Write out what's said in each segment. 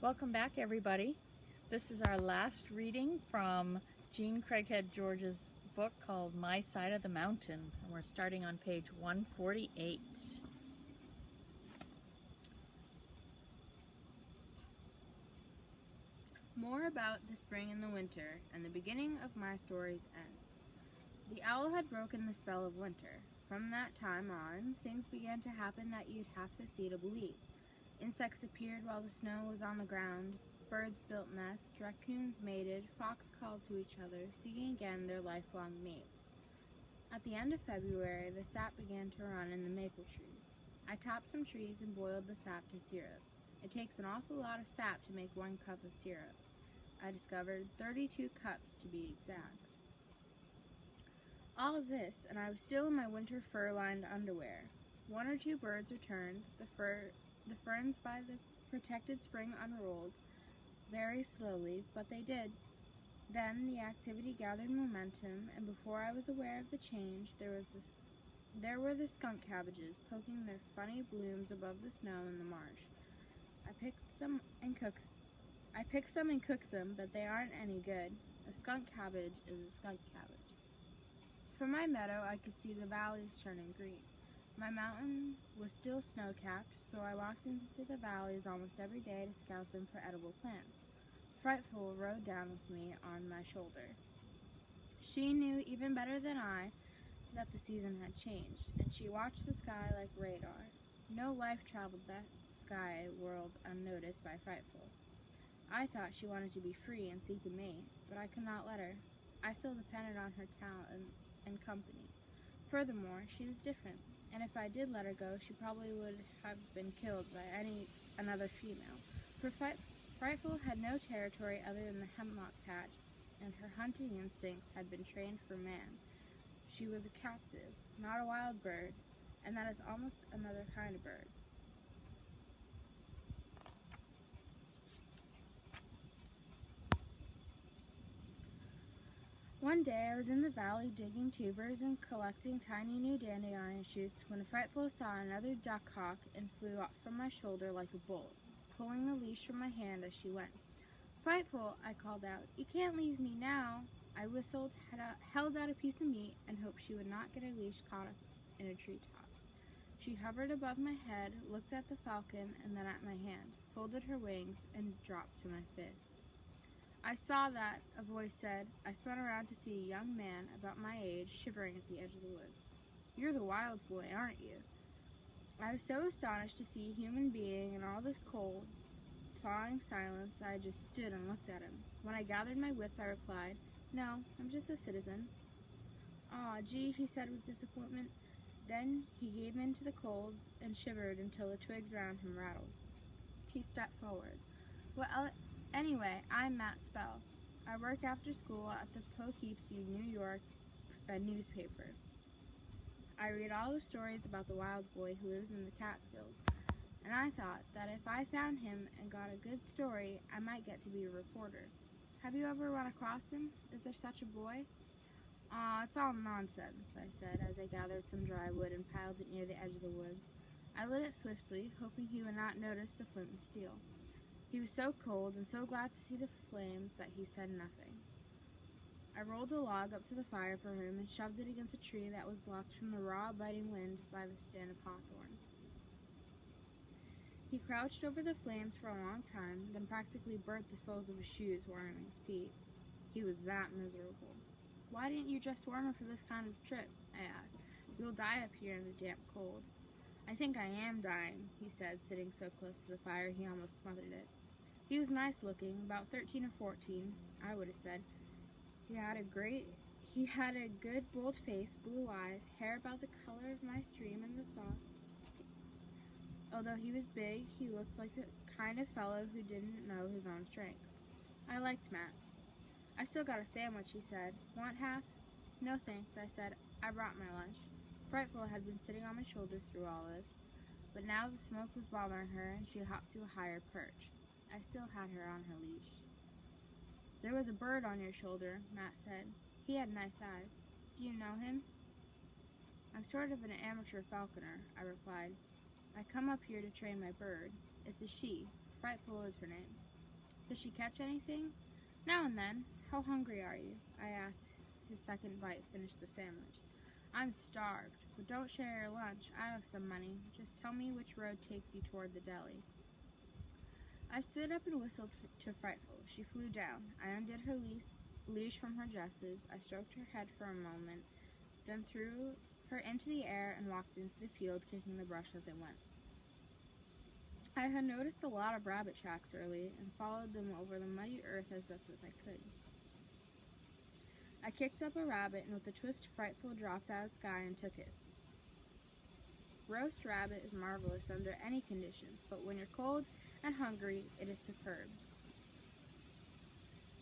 Welcome back, everybody. This is our last reading from Jean Craighead George's book called My Side of the Mountain, and we're starting on page 148. More about the spring and the winter, and the beginning of my story's end. The owl had broken the spell of winter. From that time on, things began to happen that you'd have to see to believe. Insects appeared while the snow was on the ground, birds built nests, raccoons mated, fox called to each other, seeking again their lifelong mates. At the end of February, the sap began to run in the maple trees. I topped some trees and boiled the sap to syrup. It takes an awful lot of sap to make 1 cup of syrup. I discovered 32 cups to be exact. All of this, and I was still in my winter fur-lined underwear. 1 or 2 birds returned. The ferns by the protected spring unrolled, very slowly, but they did. Then the activity gathered momentum, and before I was aware of the change, there were the skunk cabbages poking their funny blooms above the snow in the marsh. I picked some and cooked them, but they aren't any good. A skunk cabbage is a skunk cabbage. From my meadow, I could see the valleys turning green. My mountain was still snow-capped, so I walked into the valleys almost every day to scout them for edible plants. Frightful rode down with me on my shoulder. She knew even better than I that the season had changed, and she watched the sky like radar. No life traveled that sky world unnoticed by Frightful. I thought she wanted to be free and seek a mate, but I could not let her. I still depended on her talents and company. Furthermore, she was different, and if I did let her go, she probably would have been killed by another female. For Frightful had no territory other than the hemlock patch, and her hunting instincts had been trained for man. She was a captive, not a wild bird, and that is almost another kind of bird. One day I was in the valley digging tubers and collecting tiny new dandelion shoots when Frightful saw another duck hawk and flew up from my shoulder like a bolt, pulling the leash from my hand as she went. "Frightful," I called out, "you can't leave me now." I whistled, held out a piece of meat, and hoped she would not get her leash caught up in a treetop. She hovered above my head, looked at the falcon and then at my hand, folded her wings, and dropped to my fist. "I saw that," a voice said. I spun around to see a young man about my age shivering at the edge of the woods. "You're the wild boy, aren't you?" I was so astonished to see a human being in all this cold, thawing silence I just stood and looked at him. When I gathered my wits, I replied, "No, I'm just a citizen." "Aw, gee," he said with disappointment. Then he gave in to the cold and shivered until the twigs around him rattled. He stepped forward. "Well, anyway, I'm Matt Spell. I work after school at the Poughkeepsie, New York newspaper. I read all the stories about the wild boy who lives in the Catskills, and I thought that if I found him and got a good story, I might get to be a reporter. Have you ever run across him? Is there such a boy?" "Aw, it's all nonsense," I said as I gathered some dry wood and piled it near the edge of the woods. I lit it swiftly, hoping he would not notice the flint and steel. He was so cold and so glad to see the flames that he said nothing. I rolled a log up to the fire for him and shoved it against a tree that was blocked from the raw, biting wind by the stand of hawthorns. He crouched over the flames for a long time, then practically burnt the soles of his shoes warming his feet. He was that miserable. "Why didn't you dress warmer for this kind of trip?" I asked. "You'll die up here in the damp cold." "I think I am dying," he said, sitting so close to the fire he almost smothered it. He was nice looking, about 13 or 14, I would have said. He had a good bold face, blue eyes, hair about the color of my stream in the thaw. Although he was big, he looked like the kind of fellow who didn't know his own strength. I liked Matt. "I still got a sandwich," he said. "Want half?" "No thanks," I said. "I brought my lunch." Frightful had been sitting on my shoulder through all this, but now the smoke was bothering her and she hopped to a higher perch. I still had her on her leash. "There was a bird on your shoulder," Matt said. "He had nice eyes. Do you know him?" "I'm sort of an amateur falconer," I replied. "I come up here to train my bird. It's a she. Frightful is her name." Does she catch anything? Now and then. How hungry are you? I asked. His second bite finished the sandwich. I'm starved, but don't share your lunch. I have some money. Just tell me which road takes you toward the deli. I stood up and whistled to Frightful. She flew down. I undid her leash from her dresses. I stroked her head for a moment, then threw her into the air and walked into the field, kicking the brush as I went. I had noticed a lot of rabbit tracks early and followed them over the muddy earth as best as I could. I kicked up a rabbit and with a twist Frightful dropped out of the sky and took it. Roast rabbit is marvelous under any conditions, but when you're cold and hungry, it is superb.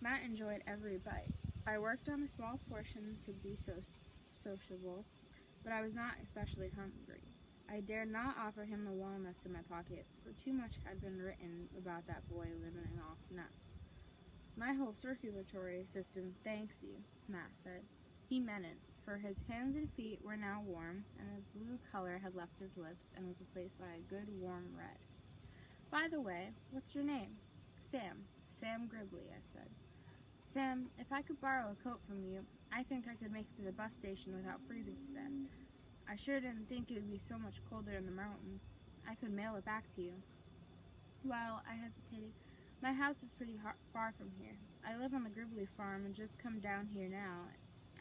Matt enjoyed every bite. I worked on a small portion to be sociable, but I was not especially hungry. I dared not offer him the walnuts in my pocket, for too much had been written about that boy living off nuts. My whole circulatory system thanks you, Matt said. He meant it, for his hands and feet were now warm, and the blue color had left his lips and was replaced by a good warm red. By the way, what's your name? Sam. Sam Gribley, I said. Sam, if I could borrow a coat from you, I think I could make it to the bus station without freezing to death. I sure didn't think it would be so much colder in the mountains. I could mail it back to you. Well, I hesitated. My house is pretty far from here. I live on the Gribley farm and just come down here now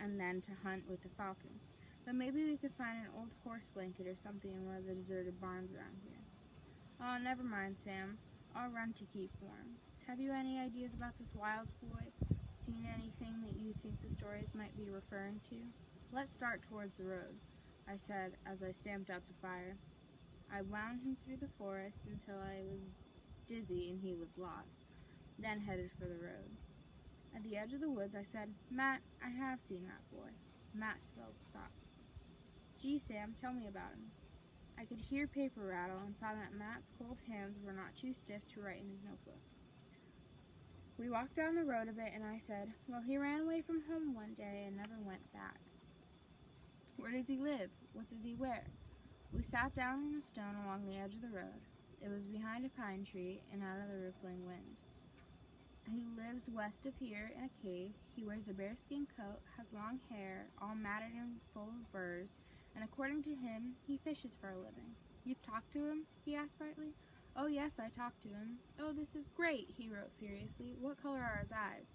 and then to hunt with the falcon. But maybe we could find an old horse blanket or something in one of the deserted barns around here. Oh, never mind, Sam. I'll run to keep warm. Have you any ideas about this wild boy? Seen anything that you think the stories might be referring to? Let's start towards the road, I said as I stamped up the fire. I wound him through the forest until I was dizzy and he was lost, then headed for the road. At the edge of the woods, I said, Matt, I have seen that boy. Matt spelled stop. Gee, Sam, tell me about him. I could hear paper rattle and saw that Matt's cold hands were not too stiff to write in his notebook. We walked down the road a bit, and I said, well, he ran away from home one day and never went back. Where does he live? What does he wear? We sat down on a stone along the edge of the road. It was behind a pine tree and out of the rippling wind. He lives west of here in a cave. He wears a bearskin coat, has long hair, all matted and full of burrs, and according to him, he fishes for a living. You've talked to him? He asked brightly. Oh, yes, I talked to him. Oh, this is great, he wrote furiously. What color are his eyes?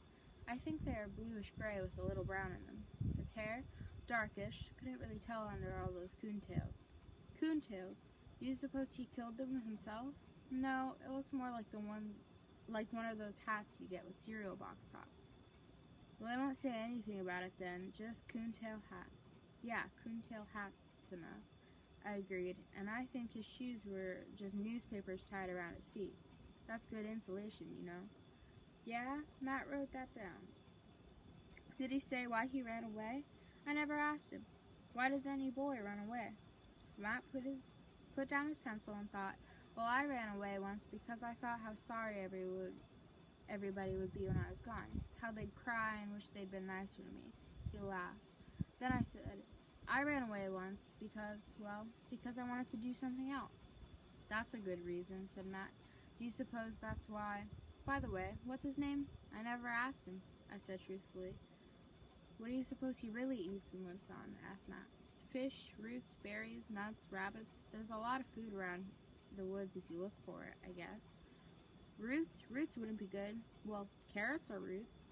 I think they are bluish-gray with a little brown in them. His hair? Darkish. Couldn't really tell under all those coontails. Coontails? Do you suppose he killed them himself? No, it looks more like one of those hats you get with cereal box tops. Well, I won't say anything about it then, just coontail hat. Yeah, coontail hat's enough, I agreed, and I think his shoes were just newspapers tied around his feet. That's good insulation, you know. Yeah, Matt wrote that down. Did he say why he ran away? I never asked him. Why does any boy run away? Matt put down his pencil and thought, well, I ran away once because I thought how sorry everybody would be when I was gone, how they'd cry and wish they'd been nicer to me. He laughed. Then I said, I ran away once because I wanted to do something else. That's a good reason, said Matt. Do you suppose that's why? By the way, what's his name? I never asked him, I said truthfully. What do you suppose he really eats and lives on? Asked Matt. Fish, roots, berries, nuts, rabbits. There's a lot of food around the woods if you look for it, I guess. Roots? Roots wouldn't be good. Well, carrots are roots.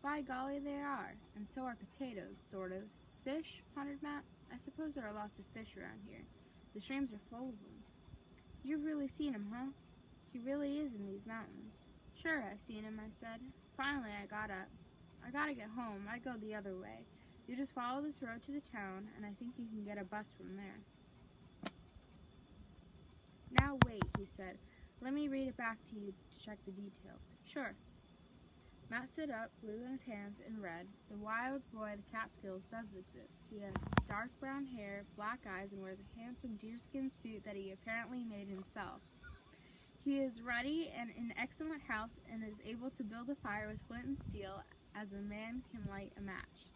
By golly, they are. And so are potatoes, sort of. Fish? Pondered Matt. I suppose there are lots of fish around here. The streams are full of them. You've really seen him, huh? He really is in these mountains. Sure, I've seen him, I said. Finally, I got up. I gotta get home. I go the other way. You just follow this road to the town, and I think you can get a bus from there. Now wait, he said. Let me read it back to you to check the details. Sure. Matt stood up, blew in his hands, and read, The wild boy of the Catskills does exist. He has dark brown hair, black eyes, and wears a handsome deerskin suit that he apparently made himself. He is ruddy and in excellent health and is able to build a fire with flint and steel as a man can light a match.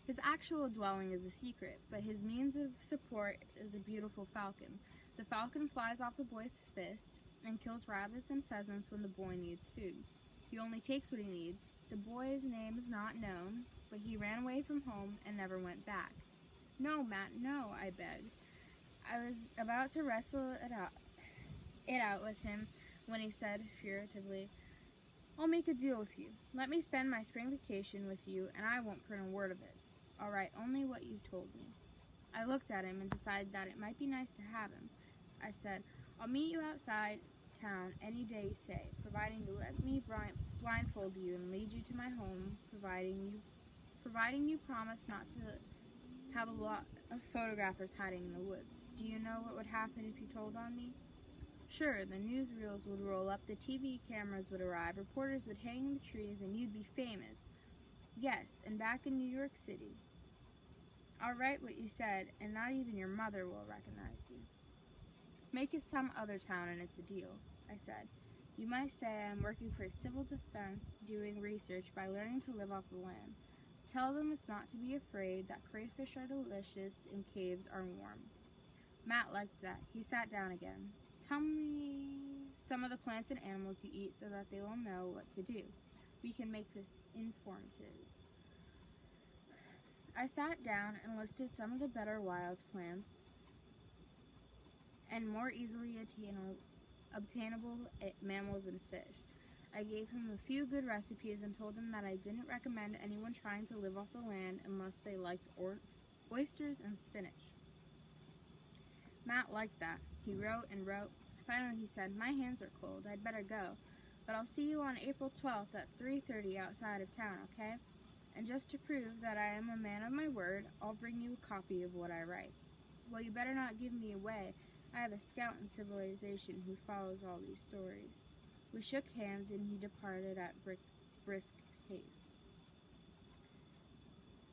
His actual dwelling is a secret, but his means of support is a beautiful falcon. The falcon flies off the boy's fist. and kills rabbits and pheasants when the boy needs food. He only takes what he needs. The boy's name is not known, but he ran away from home and never went back. No, Matt, no, I begged. I was about to wrestle it out with him when he said furtively, I'll make a deal with you. Let me spend my spring vacation with you, and I won't print a word of it. All right, only what you've told me. I looked at him and decided that it might be nice to have him. I said, I'll meet you outside town any day you say, providing you let me blindfold you and lead you to my home, providing you promise not to have a lot of photographers hiding in the woods. Do you know what would happen if you told on me? Sure, the newsreels would roll up, the TV cameras would arrive, reporters would hang in the trees, and you'd be famous. Yes, and back in New York City. I'll write what you said, and not even your mother will recognize you. Make it some other town and it's a deal, I said. You might say I'm working for civil defense, doing research by learning to live off the land. Tell them it's not to be afraid, that crayfish are delicious and caves are warm. Matt liked that. He sat down again. Tell me some of the plants and animals you eat so that they will know what to do. We can make this informative. I sat down and listed some of the better wild plants and more easily obtainable mammals and fish. I gave him a few good recipes and told him that I didn't recommend anyone trying to live off the land unless they liked oysters and spinach. Matt liked that. He wrote and wrote. Finally he said, my hands are cold. I'd better go. But I'll see you on April 12th at 3:30 outside of town, okay? And just to prove that I am a man of my word, I'll bring you a copy of what I write. Well, you better not give me away. I have a scout in civilization who follows all these stories. We shook hands and he departed at brisk pace.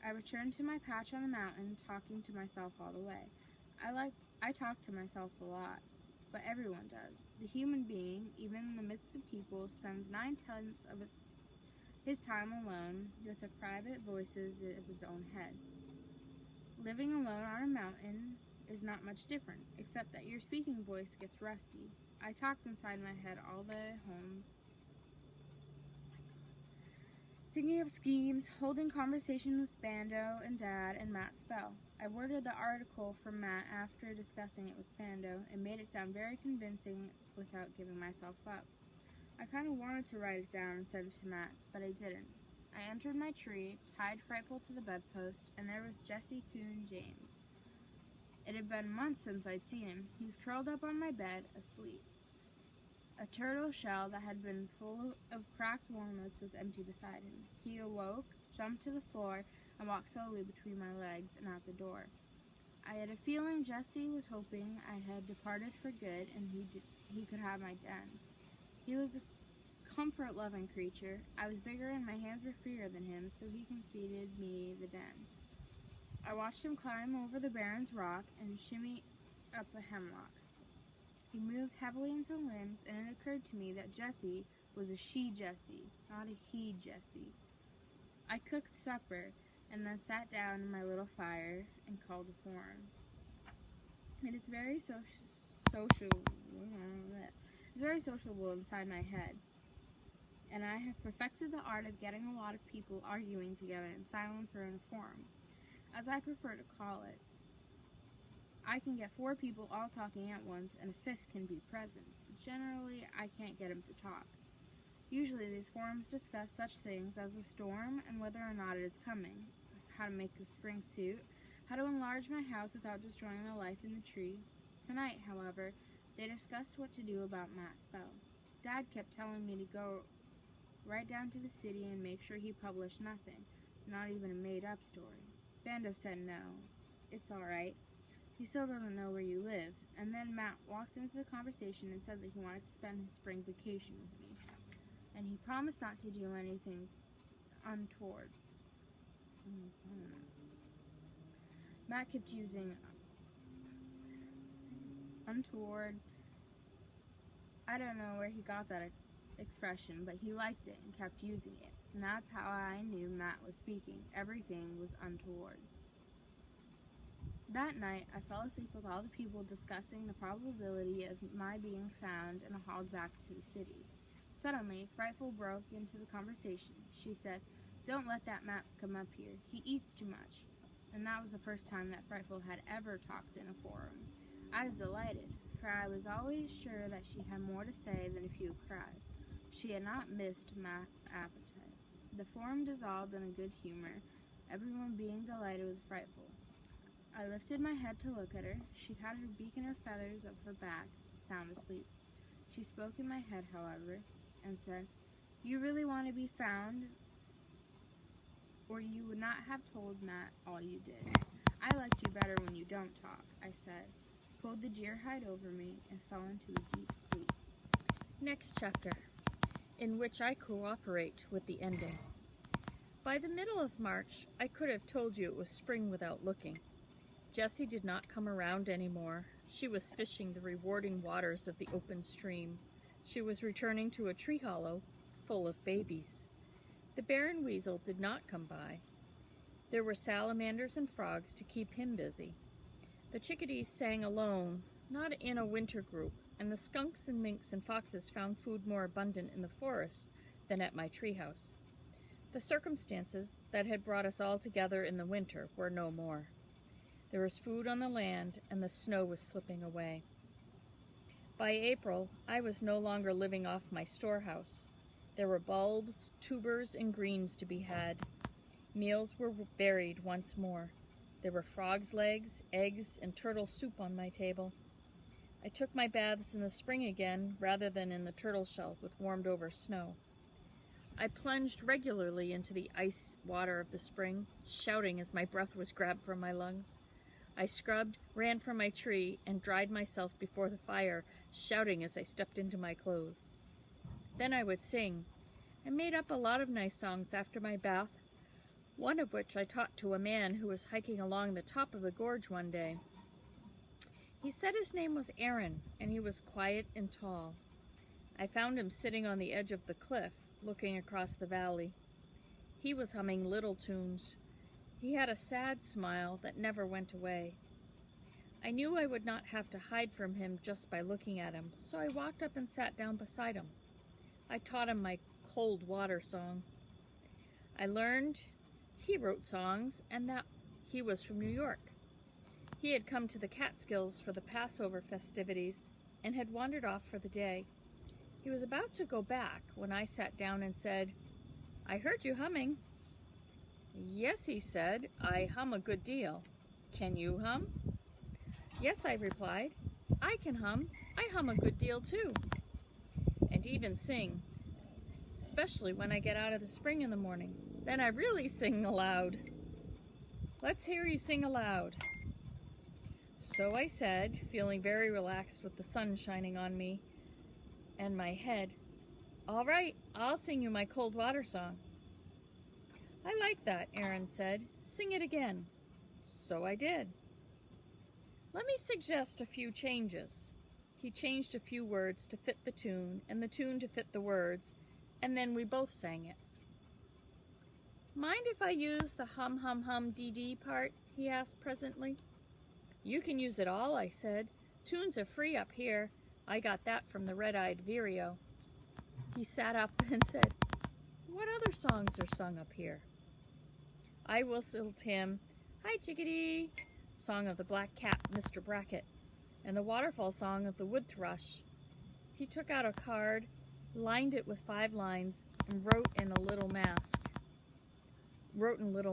I returned to my patch on the mountain, talking to myself all the way. I talk to myself a lot, but everyone does. The human being, even in the midst of people, spends 9/10 of his time alone with the private voices of his own head. Living alone on a mountain is not much different, except that your speaking voice gets rusty. I talked inside my head all the way home, thinking of schemes, holding conversation with Bando and Dad and Matt Spell. I worded the article for Matt after discussing it with Bando and made it sound very convincing without giving myself up. I kind of wanted to write it down and send it to Matt, but I didn't. I entered my tree, tied Frightful to the bedpost, and there was Jesse Coon James. It had been months since I'd seen him. He was curled up on my bed, asleep. A turtle shell that had been full of cracked walnuts was empty beside him. He awoke, jumped to the floor, and walked slowly between my legs and out the door. I had a feeling Jesse was hoping I had departed for good and he could have my den. He was a comfort-loving creature. I was bigger and my hands were freer than him, so he conceded me the den. I watched him climb over the Baron's rock and shimmy up a hemlock. He moved heavily into the limbs, and it occurred to me that Jessie was a she-Jessie, not a he-Jessie. I cooked supper, and then sat down in my little fire and called a horn. It is very sociable inside my head, and I have perfected the art of getting a lot of people arguing together in silence or in a forum, as I prefer to call it. I can get 4 people all talking at once, and a 5th can be present. Generally, I can't get him to talk. Usually, these forums discuss such things as a storm and whether or not it is coming, how to make a spring suit, how to enlarge my house without destroying the life in the tree. Tonight, however, they discussed what to do about Matt Spell. Dad kept telling me to go right down to the city and make sure he published nothing, not even a made-up story. Bando said no. It's all right. He still doesn't know where you live. And then Matt walked into the conversation and said that he wanted to spend his spring vacation with me. And he promised not to do anything untoward. Matt kept using untoward. I don't know where he got that expression, but he liked it and kept using it. And that's how I knew Matt was speaking. Everything was untoward. That night, I fell asleep with all the people discussing the probability of my being found and hauled back to the city. Suddenly, Frightful broke into the conversation. She said, "Don't let that Matt come up here. He eats too much." And that was the first time that Frightful had ever talked in a forum. I was delighted, for I was always sure that she had more to say than a few cries. She had not missed Matt's appetite. The forum dissolved in a good humor, everyone being delighted with Frightful. I lifted my head to look at her. She had her beak and her feathers of her back, sound asleep. She spoke in my head, however, and said, "You really want to be found, or you would not have told Matt all you did. I liked you better when you don't talk," I said, pulled the deer hide over me, and fell into a deep sleep. Next chapter, in which I cooperate with the ending. By the middle of March, I could have told you it was spring without looking. Jessie did not come around anymore. She was fishing the rewarding waters of the open stream. She was returning to a tree hollow full of babies. The barren weasel did not come by. There were salamanders and frogs to keep him busy. The chickadees sang alone, not in a winter group, and the skunks and minks and foxes found food more abundant in the forest than at my treehouse. The circumstances that had brought us all together in the winter were no more. There was food on the land, and the snow was slipping away. By April, I was no longer living off my storehouse. There were bulbs, tubers, and greens to be had. Meals were varied once more. There were frogs' legs, eggs, and turtle soup on my table. I took my baths in the spring again, rather than in the turtle shell with warmed-over snow. I plunged regularly into the ice water of the spring, shouting as my breath was grabbed from my lungs. I scrubbed, ran from my tree, and dried myself before the fire, shouting as I stepped into my clothes. Then I would sing. I made up a lot of nice songs after my bath, one of which I taught to a man who was hiking along the top of the gorge one day. He said his name was Aaron, and he was quiet and tall. I found him sitting on the edge of the cliff, looking across the valley. He was humming little tunes. He had a sad smile that never went away. I knew I would not have to hide from him just by looking at him, so I walked up and sat down beside him. I taught him my cold water song. I learned he wrote songs and that he was from New York. He had come to the Catskills for the Passover festivities and had wandered off for the day. He was about to go back when I sat down and said, "I heard you humming." "Yes," he said, "I hum a good deal. Can you hum?" "Yes," I replied, "I can hum. I hum a good deal too. And even sing, especially when I get out of the spring in the morning. Then I really sing aloud." "Let's hear you sing aloud." So I said, feeling very relaxed with the sun shining on me and my head, "All right, I'll sing you my cold water song." "I like that," Aaron said. "Sing it again." So I did. "Let me suggest a few changes." He changed a few words to fit the tune, and the tune to fit the words, and then we both sang it. "Mind if I use the hum hum hum dee dee part?" he asked presently. "You can use it all," I said. "Tunes are free up here. I got that from the red-eyed vireo." He sat up and said, "What other songs are sung up here?" I whistled him, "Hi, Chickadee," song of the black cat, Mr. Brackett, and the waterfall song of the wood thrush. He took out a card, lined it with 5 lines, and wrote in little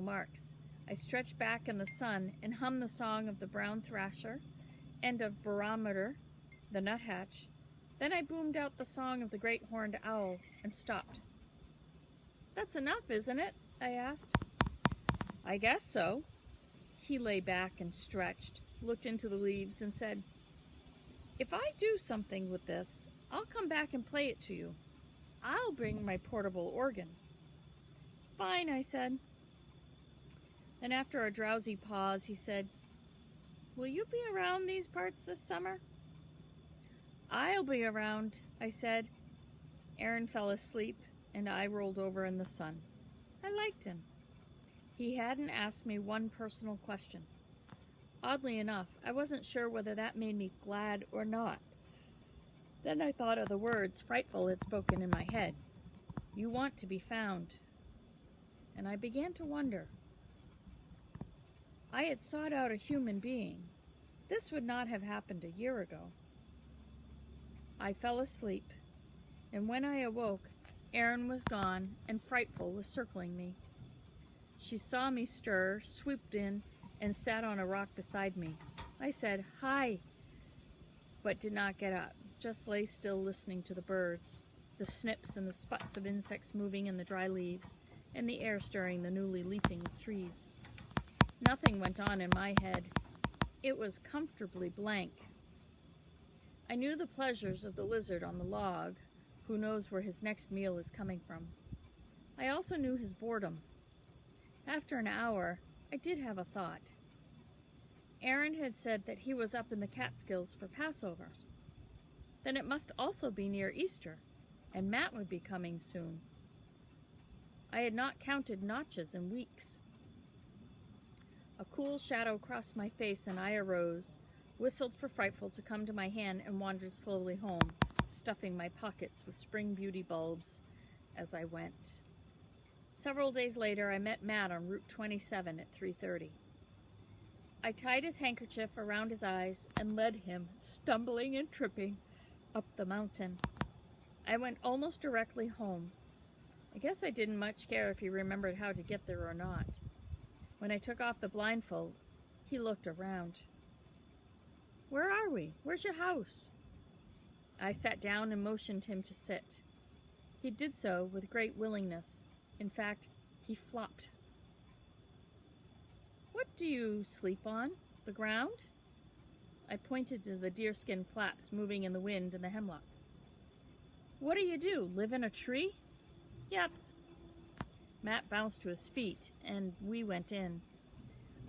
marks. I stretched back in the sun and hummed the song of the brown thrasher and of barometer, the nuthatch. Then I boomed out the song of the great horned owl and stopped. "That's enough, isn't it?" I asked. "I guess so." He lay back and stretched, looked into the leaves, and said, "If I do something with this, I'll come back and play it to you. I'll bring my portable organ." "Fine," I said. Then after a drowsy pause, he said, "Will you be around these parts this summer?" "I'll be around," I said. Aaron fell asleep, and I rolled over in the sun. I liked him. He hadn't asked me one personal question. Oddly enough, I wasn't sure whether that made me glad or not. Then I thought of the words Frightful had spoken in my head. You want to be found. And I began to wonder. I had sought out a human being. This would not have happened a year ago. I fell asleep, and when I awoke, Erin was gone, and Frightful was circling me. She saw me stir, swooped in, and sat on a rock beside me. I said, "Hi," but did not get up, just lay still listening to the birds, the snips and the sputs of insects moving in the dry leaves, and the air stirring the newly leafing trees. Nothing went on in my head. It was comfortably blank. I knew the pleasures of the lizard on the log, who knows where his next meal is coming from. I also knew his boredom. After an hour, I did have a thought. Erin had said that he was up in the Catskills for Passover. Then it must also be near Easter, and Matt would be coming soon. I had not counted notches in weeks. A cool shadow crossed my face, and I arose, whistled for Frightful to come to my hand, and wandered slowly home, stuffing my pockets with spring beauty bulbs as I went. Several days later, I met Matt on Route 27 at 3:30. I tied his handkerchief around his eyes and led him, stumbling and tripping, up the mountain. I went almost directly home. I guess I didn't much care if he remembered how to get there or not. When I took off the blindfold, he looked around. "Where are we? Where's your house?" I sat down and motioned him to sit. He did so with great willingness. In fact, he flopped. "What do you sleep on? The ground?" I pointed to the deerskin flaps moving in the wind and the hemlock. "What do? Live in a tree?" "Yep." Matt bounced to his feet, and we went in.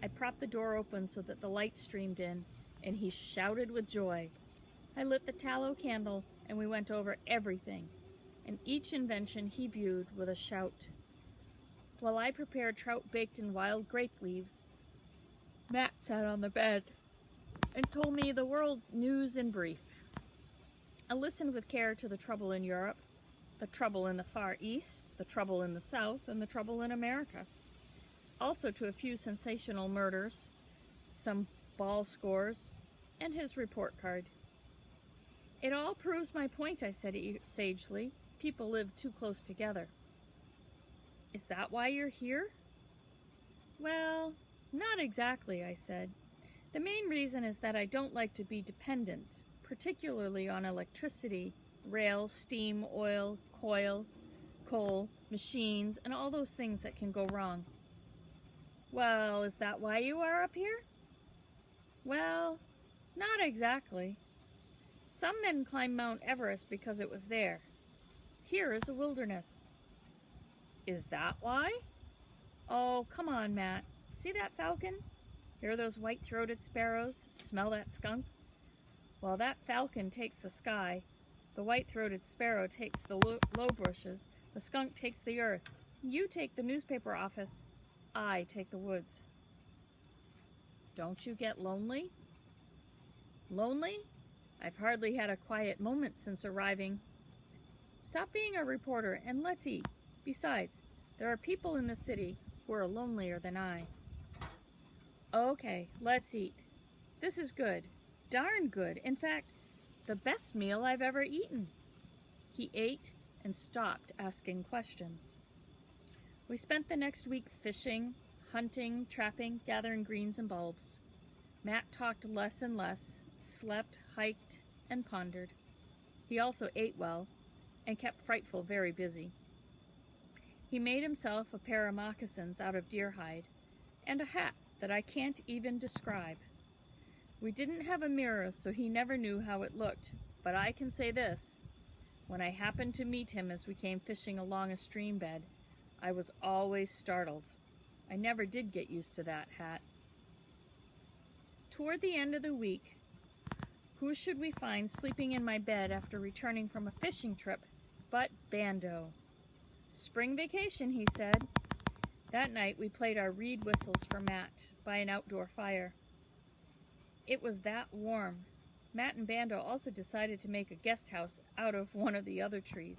I propped the door open so that the light streamed in, and he shouted with joy. I lit the tallow candle, and we went over everything, and each invention he viewed with a shout. While I prepared trout baked in wild grape leaves, Matt sat on the bed and told me the world news in brief. I listened with care to the trouble in Europe, the trouble in the Far East, the trouble in the South, and the trouble in America. Also to a few sensational murders, some ball scores, and his report card. "It all proves my point," I said sagely. "People live too close together." "Is that why you're here?" "Well, not exactly," I said. "The main reason is that I don't like to be dependent, particularly on electricity, rail, steam, oil, coal, machines, and all those things that can go wrong." "Well, is that why you are up here?" "Well, not exactly. Some men climb Mount Everest because it was there. Here is a wilderness." "Is that why?" "Oh, come on, Matt. See that falcon? Hear those white-throated sparrows? Smell that skunk? Well, that falcon takes the sky, the white-throated sparrow takes the low bushes, the skunk takes the earth, you take the newspaper office, I take the woods." "Don't you get lonely?" "Lonely? I've hardly had a quiet moment since arriving." "Stop being a reporter and let's eat. Besides, there are people in the city who are lonelier than I." "Okay, let's eat. This is good. Darn good. In fact, the best meal I've ever eaten." He ate and stopped asking questions. We spent the next week fishing, hunting, trapping, gathering greens and bulbs. Matt talked less and less, slept, hiked, and pondered. He also ate well and kept Frightful very busy. He made himself a pair of moccasins out of deer hide and a hat that I can't even describe. We didn't have a mirror, so he never knew how it looked, but I can say this. When I happened to meet him as we came fishing along a stream bed, I was always startled. I never did get used to that hat. Toward the end of the week, who should we find sleeping in my bed after returning from a fishing trip but Bando? "Spring vacation," he said. That night we played our reed whistles for Matt by an outdoor fire. It was that warm. Matt and Bando also decided to make a guest house out of one of the other trees.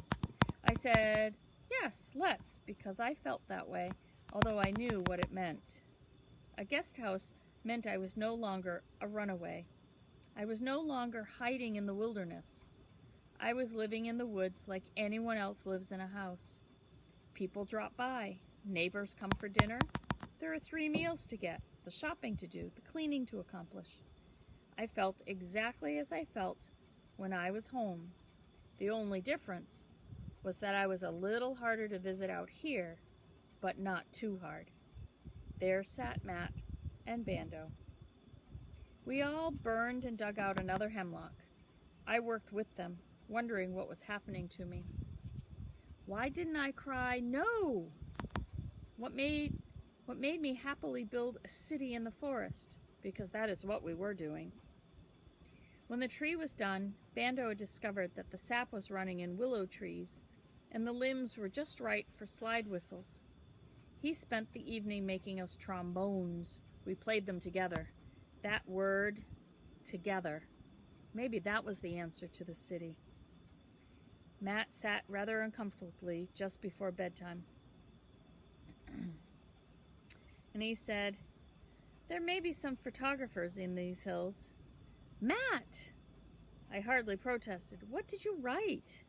I said, yes, let's, because I felt that way, although I knew what it meant. A guest house meant I was no longer a runaway. I was no longer hiding in the wilderness. I was living in the woods like anyone else lives in a house. People drop by. Neighbors come for dinner. There are 3 meals to get, the shopping to do, the cleaning to accomplish. I felt exactly as I felt when I was home. The only difference was that I was a little harder to visit out here, but not too hard. There sat Matt and Bando. We all burned and dug out another hemlock. I worked with them, wondering what was happening to me. Why didn't I cry, no? What made me happily build a city in the forest? Because that is what we were doing. When the tree was done, Bando had discovered that the sap was running in willow trees, and the limbs were just right for slide whistles. He spent the evening making us trombones. We played them together. That word, together. Maybe that was the answer to the city. Matt sat rather uncomfortably just before bedtime. And he said, there may be some photographers in these hills. Matt! I hardly protested. What did you write?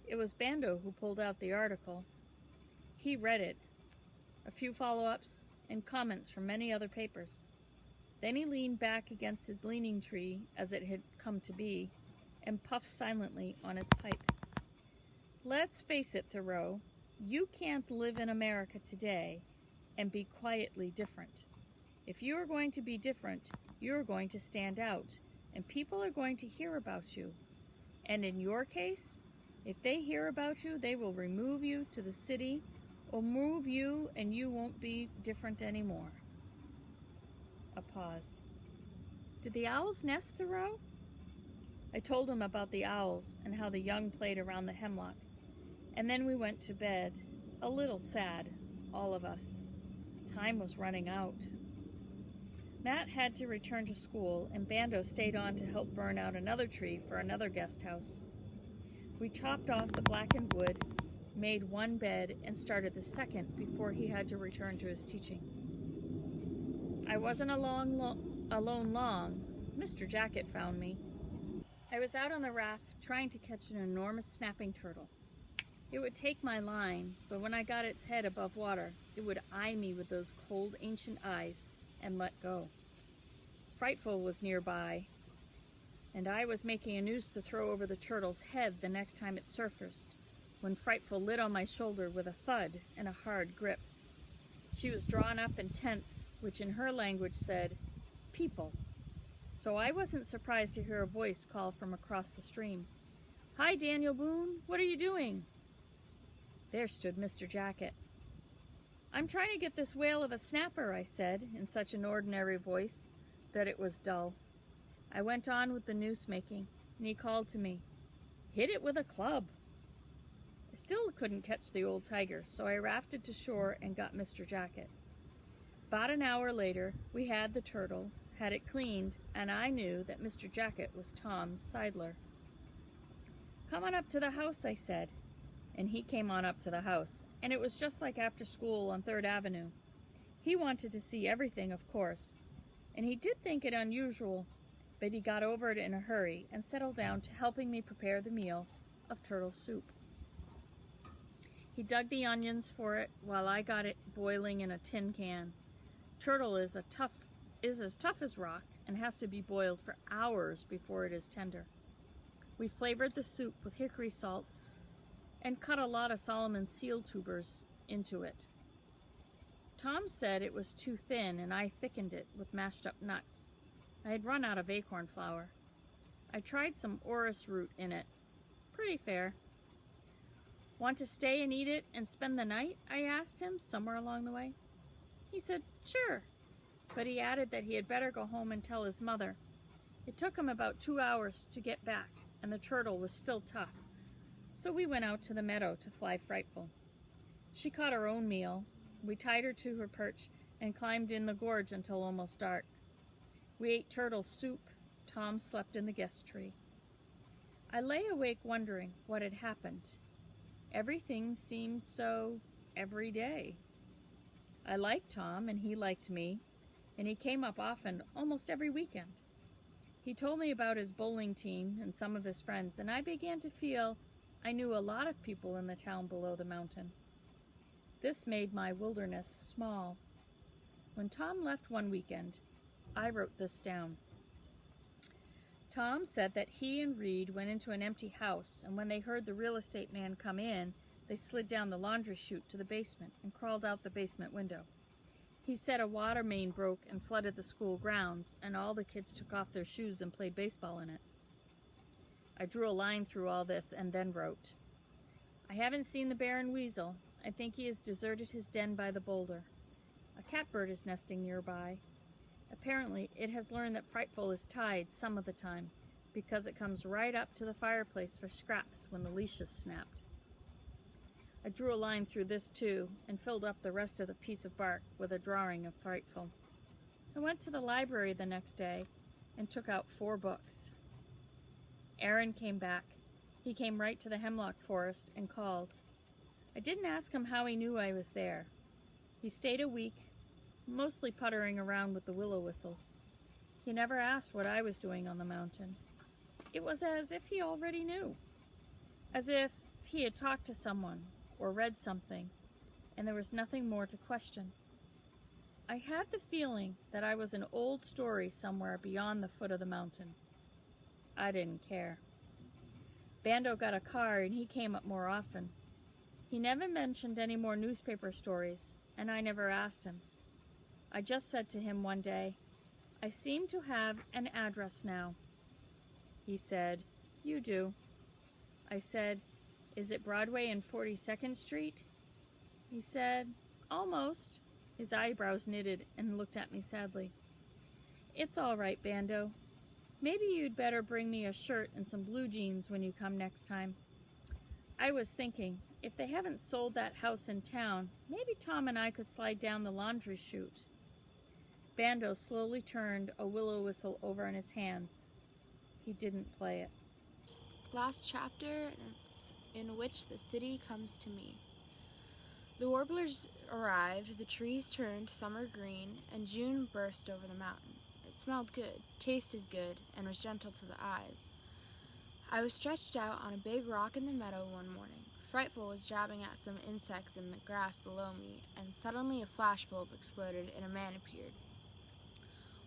It was Bando who pulled out the article. He read it. A few follow-ups and comments from many other papers. Then he leaned back against his leaning tree, as it had come to be, and puffed silently on his pipe. Let's face it, Thoreau, you can't live in America today and be quietly different. If you are going to be different, you are going to stand out, and people are going to hear about you. And in your case, if they hear about you, they will remove you to the city or move you, and you won't be different anymore. A pause. Did the owls nest, Thoreau? I told him about the owls and how the young played around the hemlock. And then we went to bed, a little sad, all of us. Time was running out. Matt had to return to school, and Bando stayed on to help burn out another tree for another guest house. We chopped off the blackened wood, made one bed, and started the second before he had to return to his teaching. I wasn't alone long. Mr. Jacket found me. I was out on the raft trying to catch an enormous snapping turtle. It would take my line, but when I got its head above water, it would eye me with those cold, ancient eyes and let go. Frightful was nearby, and I was making a noose to throw over the turtle's head the next time it surfaced, when Frightful lit on my shoulder with a thud and a hard grip. She was drawn up and tense, which in her language said, people. So I wasn't surprised to hear a voice call from across the stream. Hi, Daniel Boone. What are you doing? There stood Mr. Jacket. I'm trying to get this whale of a snapper, I said, in such an ordinary voice that it was dull. I went on with the noose making, and he called to me, hit it with a club. I still couldn't catch the old tiger, so I rafted to shore and got Mr. Jacket. About an hour later, we had the turtle, had it cleaned, and I knew that Mr. Jacket was Tom's sidler. Come on up to the house, I said, and he came on up to the house, and it was just like after school on 3rd Avenue. He wanted to see everything, of course, and he did think it unusual, but he got over it in a hurry and settled down to helping me prepare the meal of turtle soup. He dug the onions for it while I got it boiling in a tin can. Turtle is as tough as rock and has to be boiled for hours before it is tender. We flavored the soup with hickory salt and cut a lot of Solomon's seal tubers into it. Tom said it was too thin, and I thickened it with mashed up nuts. I had run out of acorn flour. I tried some orris root in it. Pretty fair. Want to stay and eat it and spend the night? I asked him somewhere along the way. He said, sure, but he added that he had better go home and tell his mother. It took him about 2 hours to get back, and the turtle was still tough. So we went out to the meadow to fly Frightful. She caught her own meal. We tied her to her perch and climbed in the gorge until almost dark. We ate turtle soup. Tom slept in the guest tree. I lay awake wondering what had happened. Everything seemed so every day. I liked Tom, and he liked me, and he came up often, almost every weekend. He told me about his bowling team and some of his friends, and I began to feel I knew a lot of people in the town below the mountain. This made my wilderness small. When Tom left one weekend, I wrote this down. Tom said that he and Reed went into an empty house, and when they heard the real estate man come in, they slid down the laundry chute to the basement and crawled out the basement window. He said a water main broke and flooded the school grounds, and all the kids took off their shoes and played baseball in it. I drew a line through all this and then wrote, I haven't seen the Baron Weasel. I think he has deserted his den by the boulder. A catbird is nesting nearby. Apparently, it has learned that Frightful is tied some of the time, because it comes right up to the fireplace for scraps when the leash is snapped. I drew a line through this too, and filled up the rest of the piece of bark with a drawing of Frightful. I went to the library the next day and took out 4 books. Aaron came back. He came right to the hemlock forest and called. I didn't ask him how he knew I was there. He stayed a week, mostly puttering around with the willow whistles. He never asked what I was doing on the mountain. It was as if he already knew, as if he had talked to someone or read something, and there was nothing more to question. I had the feeling that I was an old story somewhere beyond the foot of the mountain. I didn't care. Bando got a car, and he came up more often. He never mentioned any more newspaper stories, and I never asked him. I just said to him one day, I seem to have an address now. He said, You do. I said, Is it Broadway and 42nd Street? He said, Almost. His eyebrows knitted and looked at me sadly. It's all right, Bando. Maybe you'd better bring me a shirt and some blue jeans when you come next time. I was thinking, if they haven't sold that house in town, maybe Tom and I could slide down the laundry chute. Bando slowly turned a willow whistle over in his hands. He didn't play it. Last chapter, it's in which the city comes to me. The warblers arrived, the trees turned summer green, and June burst over the mountain. It smelled good, tasted good, and was gentle to the eyes. I was stretched out on a big rock in the meadow one morning. Frightful was jabbing at some insects in the grass below me, and suddenly a flashbulb exploded and a man appeared.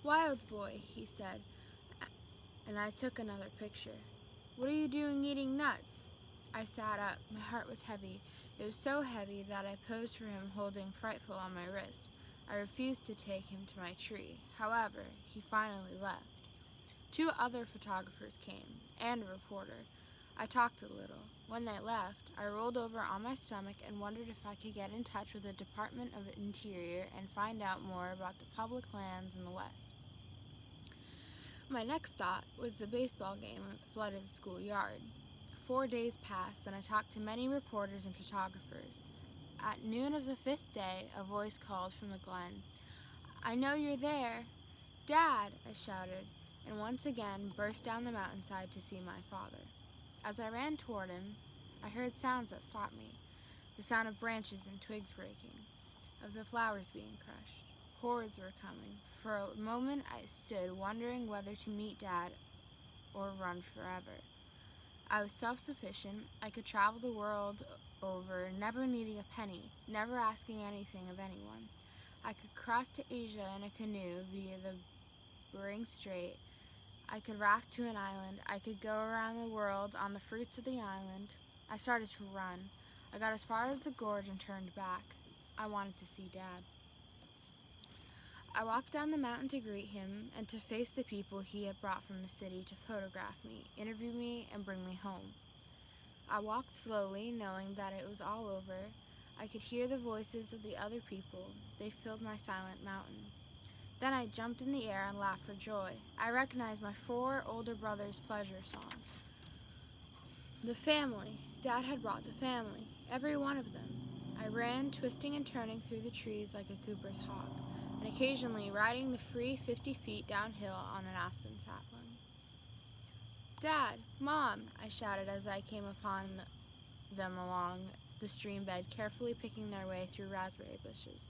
Wild boy, he said, and I took another picture. What are you doing eating nuts? I sat up. My heart was heavy. It was so heavy that I posed for him holding Frightful on my wrist. I refused to take him to my tree. However, he finally left. 2 other photographers came, and a reporter. I talked a little. When they left, I rolled over on my stomach and wondered if I could get in touch with the Department of Interior and find out more about the public lands in the West. My next thought was the baseball game that flooded the schoolyard. 4 days passed, and I talked to many reporters and photographers. At noon of the 5th day, a voice called from the glen. I know you're there. Dad, I shouted, and once again burst down the mountainside to see my father. As I ran toward him, I heard sounds that stopped me. The sound of branches and twigs breaking, of the flowers being crushed. Hordes were coming. For a moment I stood, wondering whether to meet Dad or run forever. I was self-sufficient. I could travel the world over, never needing a penny, never asking anything of anyone. I could cross to Asia in a canoe via the Bering Strait. I could raft to an island. I could go around the world on the fruits of the island. I started to run. I got as far as the gorge and turned back. I wanted to see Dad. I walked down the mountain to greet him and to face the people he had brought from the city to photograph me, interview me, and bring me home. I walked slowly, knowing that it was all over. I could hear the voices of the other people. They filled my silent mountain. Then I jumped in the air and laughed for joy. I recognized my 4 older brothers' pleasure song. The family. Dad had brought the family, every one of them. I ran, twisting and turning through the trees like a Cooper's hawk. and occasionally riding the free 50 feet downhill on an aspen sapling. "Dad! Mom!" I shouted as I came upon them along the stream bed, carefully picking their way through raspberry bushes.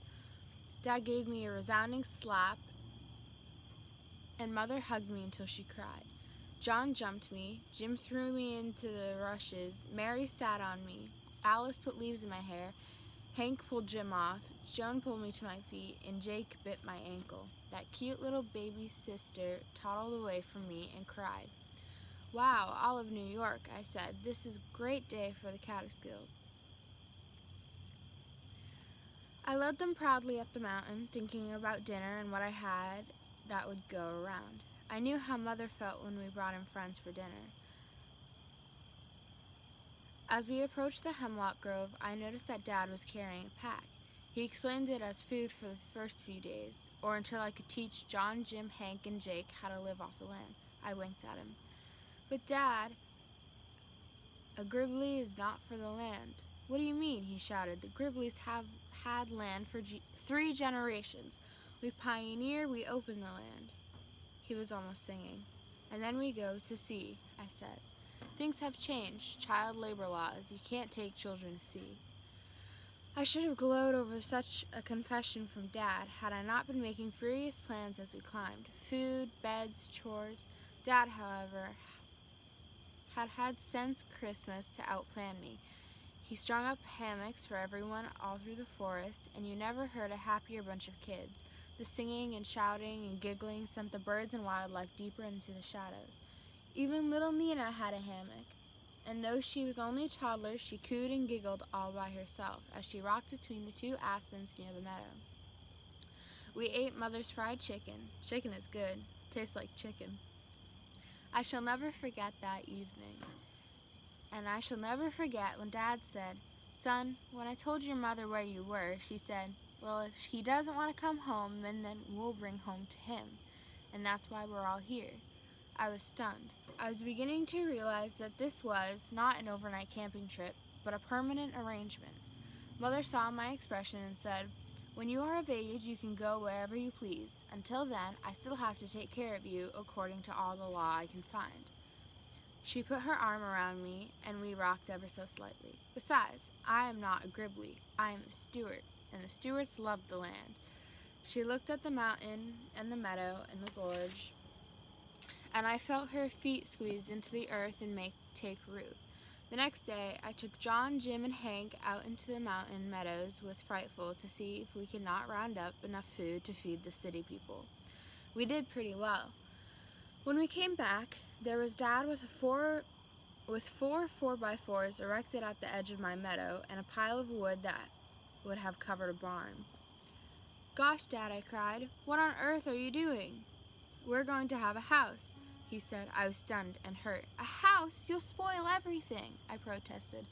Dad gave me a resounding slap, and Mother hugged me until she cried. John jumped me, Jim threw me into the rushes, Mary sat on me, Alice put leaves in my hair, Hank pulled Jim off, Joan pulled me to my feet, and Jake bit my ankle. That cute little baby sister toddled away from me and cried. "Wow, all of New York," I said. "This is a great day for the Catskills." I led them proudly up the mountain, thinking about dinner and what I had that would go around. I knew how Mother felt when we brought in friends for dinner. As we approached the hemlock grove, I noticed that Dad was carrying a pack. He explained it as food for the first few days, or until I could teach John, Jim, Hank, and Jake how to live off the land. I winked at him. "But Dad, a Gribbly is not for the land." "What do you mean?" he shouted. "The Gribblies have had land for 3 generations. We pioneer, we open the land." He was almost singing. "And then we go to sea," I said. "Things have changed. Child labor laws. You can't take children to sea." I should have glowed over such a confession from Dad had I not been making furious plans as we climbed. Food, beds, chores. Dad, however, had since Christmas to outplan me. He strung up hammocks for everyone all through the forest, and you never heard a happier bunch of kids. The singing and shouting and giggling sent the birds and wildlife deeper into the shadows. Even little Nina had a hammock, and though she was only a toddler, she cooed and giggled all by herself as she rocked between the 2 aspens near the meadow. We ate Mother's fried chicken. Chicken is good. Tastes like chicken. I shall never forget that evening. And I shall never forget when Dad said, "Son, when I told your mother where you were, she said, 'Well, if he doesn't want to come home, then we'll bring home to him. And that's why we're all here.'" I was stunned. I was beginning to realize that this was not an overnight camping trip, but a permanent arrangement. Mother saw my expression and said, "When you are of age, you can go wherever you please. Until then, I still have to take care of you according to all the law I can find." She put her arm around me, and we rocked ever so slightly. "Besides, I am not a Gribbly. I am a Stewart, and the Stewarts love the land." She looked at the mountain and the meadow and the gorge, and I felt her feet squeeze into the earth and take root. The next day, I took John, Jim, and Hank out into the mountain meadows with Frightful to see if we could not round up enough food to feed the city people. We did pretty well. When we came back, there was Dad with four 4x4s erected at the edge of my meadow and a pile of wood that would have covered a barn. "Gosh, Dad," I cried, "what on earth are you doing?" "We're going to have a house," he said. I was stunned and hurt. "A house? You'll spoil everything," I protested.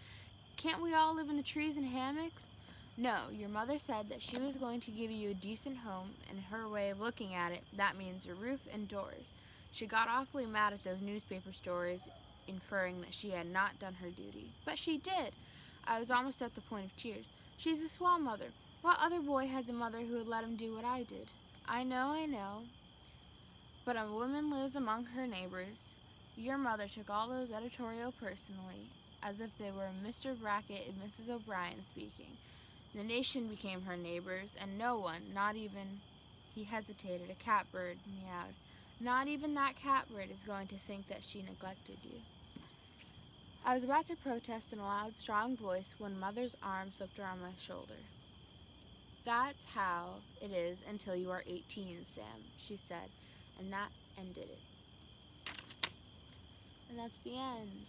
"Can't we all live in the trees and hammocks?" "No, your mother said that she was going to give you a decent home, and her way of looking at it, that means a roof and doors." She got awfully mad at those newspaper stories, inferring that she had not done her duty. "But she did." I was almost at the point of tears. "She's a swell mother. What other boy has a mother who would let him do what I did?" I know. But a woman lives among her neighbors. Your mother took all those editorial personally, as if they were Mr. Brackett and Mrs. O'Brien speaking. The nation became her neighbors, and no one, not even," he hesitated, a catbird meowed, "not even that catbird is going to think that she neglected you." I was about to protest in a loud, strong voice when Mother's arm slipped around my shoulder. "That's how it is until you are 18, Sam," she said, and that ended it. And that's the end.